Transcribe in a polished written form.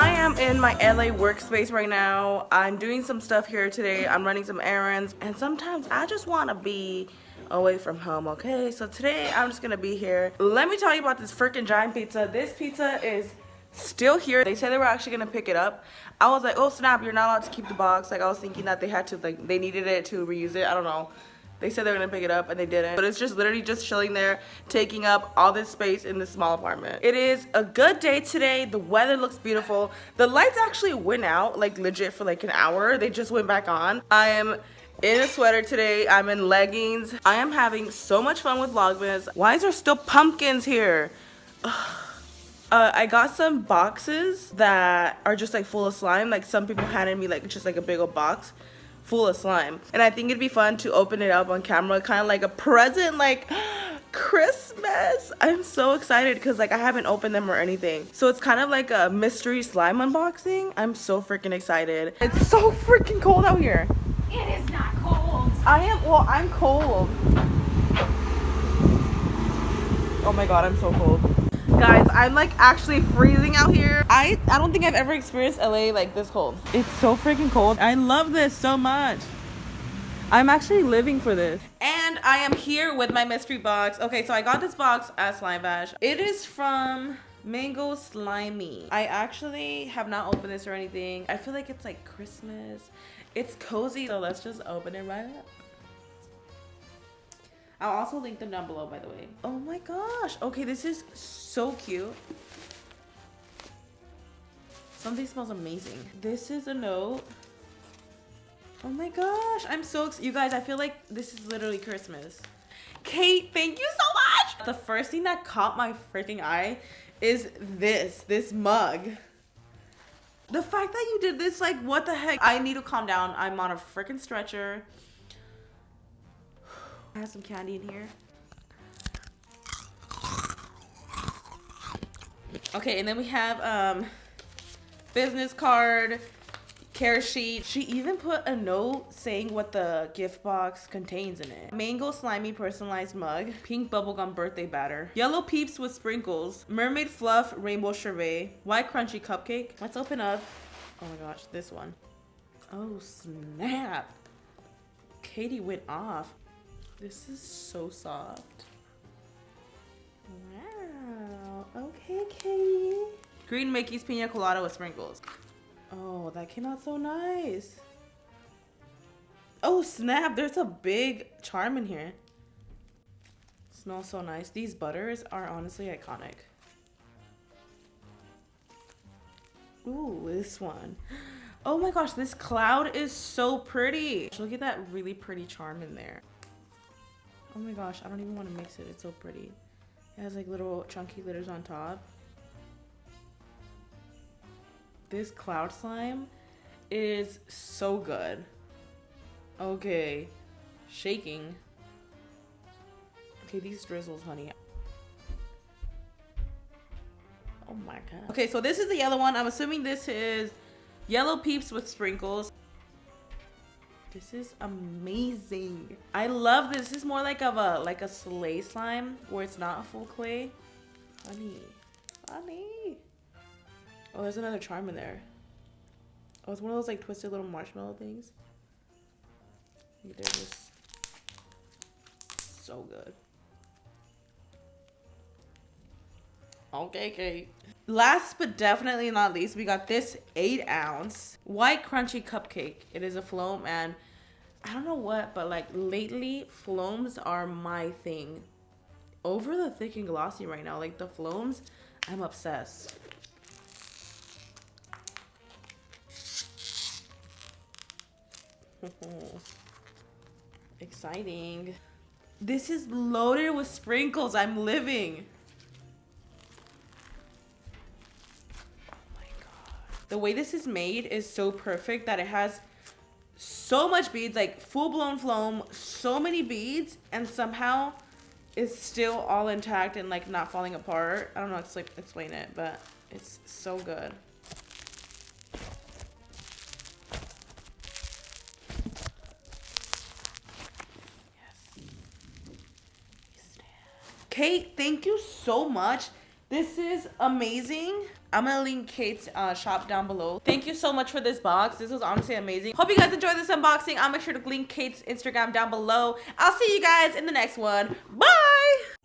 I am in my LA workspace right now. I'm doing some stuff here today. I'm running some errands, and sometimes I just want to be away from home, okay? So today I'm just gonna be here. Let me tell you about this freaking giant pizza. This pizza is still here. They said they were actually gonna pick it up. I was like, oh snap, you're not allowed to keep the box. Like I was thinking that they had to, like, they needed it to reuse it. I don't know. They said they were gonna pick it up and they didn't. But it's just literally just chilling there, taking up all this space in this small apartment. It is a good day today. The weather looks beautiful. The lights actually went out, like legit for like an hour. They just went back on. I am in a sweater today. I'm in leggings. I am having so much fun with Vlogmas. Why is there still pumpkins here? I got some boxes that are just like full of slime. Like some people handed me like just like a big old box full of slime, and I think it'd be fun to open it up on camera, kind of like a present, like Christmas. I'm so excited because like I haven't opened them or anything, so it's kind of like a mystery slime unboxing. I'm so freaking excited. It's so freaking cold out here. It is not cold. I'm cold. Oh my god, I'm so cold. Guys, I'm like actually freezing out here. I don't think I've ever experienced LA like this cold. It's so freaking cold. I love this so much. I'm actually living for this. And I am here with my mystery box. Okay, so I got this box at Slime Bash. It is from Mango Slimey. I actually have not opened this or anything. I feel like it's like Christmas. It's cozy, so let's just open it right up. I'll also link them down below, by the way. Oh my gosh. Okay, this is so cute. Something smells amazing. This is a note. Oh my gosh. I'm so excited. You guys, I feel like this is literally Christmas. Kate, thank you so much. The first thing that caught my freaking eye is this mug. The fact that you did this, like, what the heck? I need to calm down. I'm on a freaking stretcher. I have some candy in here. Okay, and then we have business card, care sheet. She even put a note saying what the gift box contains in it. Mango Slimy personalized mug, pink bubblegum birthday batter, yellow peeps with sprinkles, mermaid fluff rainbow sherbet, white crunchy cupcake. Let's open up. Oh my gosh, this one. Oh snap. Katie went off. This is so soft. Wow. Okay, Katie. Green Mickey's Pina Colada with sprinkles. Oh, that came out so nice. Oh, snap. There's a big charm in here. Smells so nice. These butters are honestly iconic. Ooh, this one. Oh my gosh, this cloud is so pretty. Look at that really pretty charm in there. Oh my gosh, I don't even want to mix it. It's so pretty. It has like little chunky glitters on top. This cloud slime is so good. Okay. Shaking. Okay, these drizzles, honey. Oh my god. Okay, so this is the yellow one. I'm assuming this is yellow peeps with sprinkles. This is amazing. I love this. This is more like a sleigh slime where it's not a full clay. Honey. Oh, there's another charm in there. Oh, it's one of those like twisted little marshmallow things. They're just so good. Okay, Kate. Last but definitely not least, we got this 8-ounce white crunchy cupcake. It is a floam, and I don't know what, but like lately floams are my thing. Over the thick and glossy right now, like the floams, I'm obsessed. Exciting. This is loaded with sprinkles. I'm living. The way this is made is so perfect that it has so much beads, like full-blown foam, so many beads, and somehow it's still all intact and like not falling apart. I don't know how to explain it, but it's so good. Yes. Kate, thank you so much. This is amazing. I'm gonna link Kate's shop down below. Thank you so much for this box. This was honestly amazing. Hope you guys enjoyed this unboxing. I'll make sure to link Kate's Instagram down below. I'll see you guys in the next one. Bye!